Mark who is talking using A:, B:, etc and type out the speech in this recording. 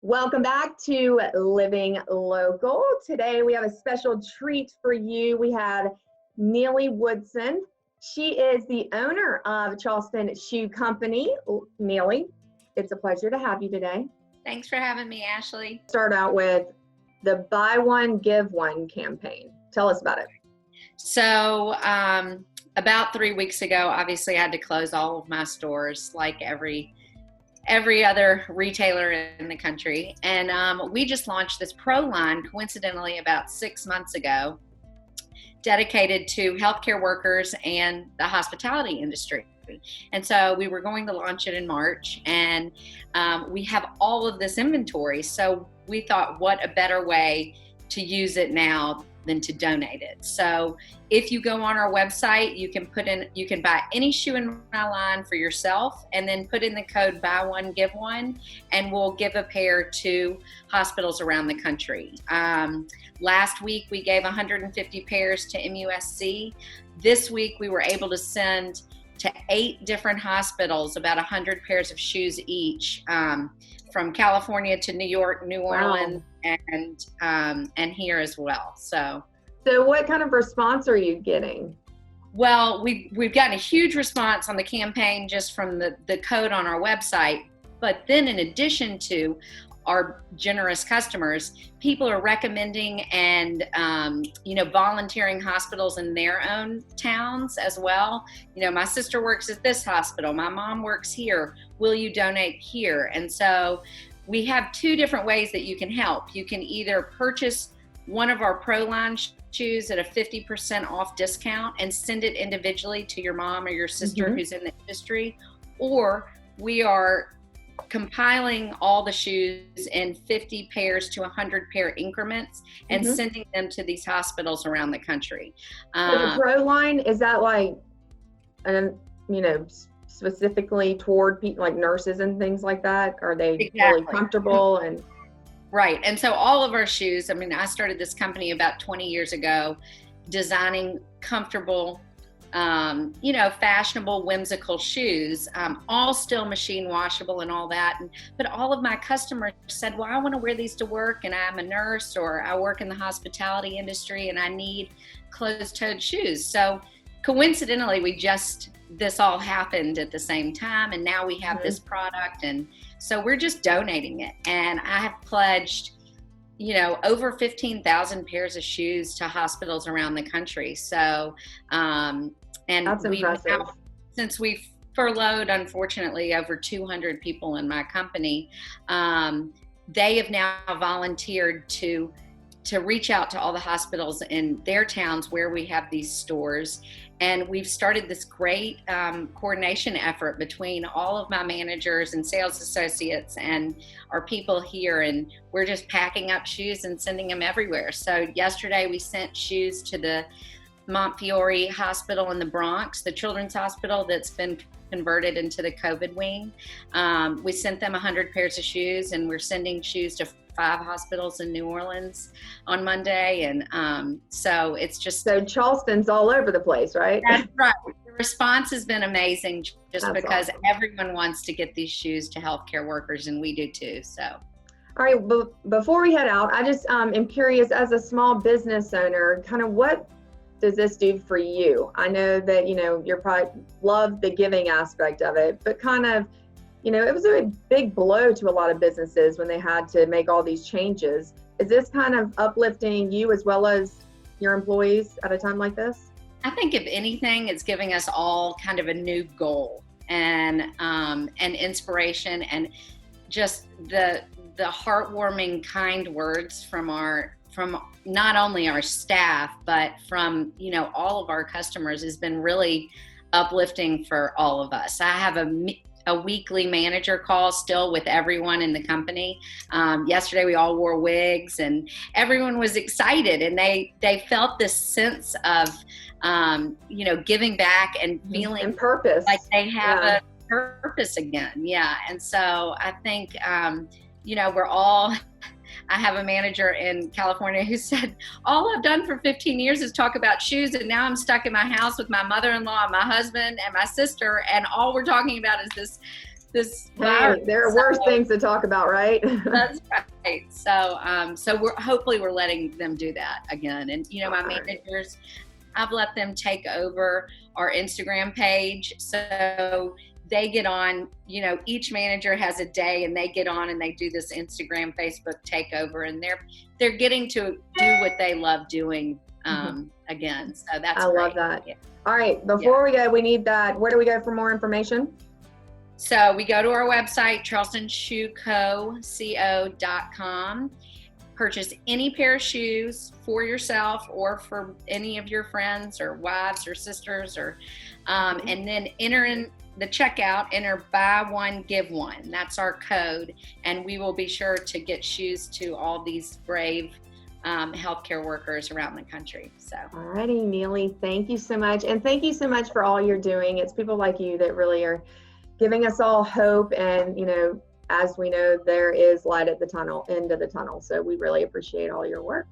A: Welcome back to Living Local. Today we have a special treat for you. We have Neely Woodson. She is the owner of Charleston Shoe Company. Neely, it's a pleasure to have you today.
B: Thanks for having me, Ashley.
A: Start out with the Buy One, Give One campaign. Tell us about it.
B: So about 3 weeks ago, obviously I had to close all of my stores like every other retailer in the country. And we just launched this pro line, coincidentally, about 6 months ago, dedicated to healthcare workers and the hospitality industry. And so we were going to launch it in March, and we have all of this inventory. So we thought, what a better way to use it now than to donate it. So if you go on our website, you can buy any shoe in my line for yourself, and then put in the code Buy One, Give One, and we'll give a pair to hospitals around the country. Last week we gave 150 pairs to MUSC. This week we were able to send to 8 different hospitals about 100 pairs of shoes each, from California to New York, New Orleans, wow, and here as well. So
A: what kind of response are you getting?
B: Well, we've gotten a huge response on the campaign just from the code on our website. But then in addition to our generous customers, people are recommending and volunteering hospitals in their own towns as well. My sister works at this hospital, my mom works here, will you donate here? And so we have 2 different ways that you can help. You can either purchase one of our pro line shoes at a 50% off discount and send it individually to your mom or your sister who's in the industry, or we are compiling all the shoes in 50 pairs to 100 pair increments and sending them to these hospitals around the country.
A: So the pro line, is that like, specifically toward people like nurses and things like that? Are they really comfortable? And
B: right. And so all of our shoes, I started this company about 20 years ago, designing comfortable, fashionable, whimsical shoes, all still machine washable and all that. But all of my customers said, well, I want to wear these to work, and I'm a nurse, or I work in the hospitality industry and I need closed-toed shoes. So coincidentally, this all happened at the same time, and now we have this product, and so we're just donating it. And I have pledged over 15,000 pairs of shoes to hospitals around the country. So, and
A: that's impressive.
B: Since we've furloughed, unfortunately, over 200 people in my company, they have now volunteered to reach out to all the hospitals in their towns where we have these stores. And we've started this great coordination effort between all of my managers and sales associates and our people here. And we're just packing up shoes and sending them everywhere. So yesterday we sent shoes to the Montefiore Hospital in the Bronx, the children's hospital that's been converted into the COVID wing. We sent them 100 pairs of shoes, and we're sending shoes to 5 hospitals in New Orleans on Monday. And so it's just... So
A: Charleston's all over the place, right?
B: That's right. The response has been amazing just
A: that's
B: because
A: awesome.
B: Everyone wants to get these shoes to healthcare workers, and we do too. So.
A: All right, before we head out, I just am curious, as a small business owner, kind of what does this do for you? I know that, you're probably love the giving aspect of it, but kind of, it was a big blow to a lot of businesses when they had to make all these changes. Is this kind of uplifting you as well as your employees at a time like this?
B: I think if anything, it's giving us all kind of a new goal and inspiration, and just the heartwarming, kind words from not only our staff, but from, all of our customers has been really uplifting for all of us. I have a weekly manager call still with everyone in the company. Yesterday we all wore wigs, and everyone was excited, and they felt this sense of, giving back and feeling
A: and purpose,
B: like they have a purpose again. Yeah. And so I think, I have a manager in California who said, all I've done for 15 years is talk about shoes, and now I'm stuck in my house with my mother-in-law and my husband and my sister, and all we're talking about is this this
A: Hey,
B: virus.
A: there are worse things to talk about, right?
B: That's right. So we're letting them do that again. And my managers, I've let them take over our Instagram page. So they get on, each manager has a day and they get on and they do this Instagram, Facebook takeover, and they're getting to do what they love doing again. So that's great.
A: I love that. Yeah. All right. Before we go, we need that. Where do we go for more information?
B: So we go to our website, charlestonshoeco.com. Purchase any pair of shoes for yourself or for any of your friends or wives or sisters, and then enter in the checkout, enter buy one, give one. That's our code. And we will be sure to get shoes to all these brave healthcare workers around the country. So.
A: All righty, Neely, thank you so much. And thank you so much for all you're doing. It's people like you that really are giving us all hope. And, as we know, there is light at the end of the tunnel. So we really appreciate all your work.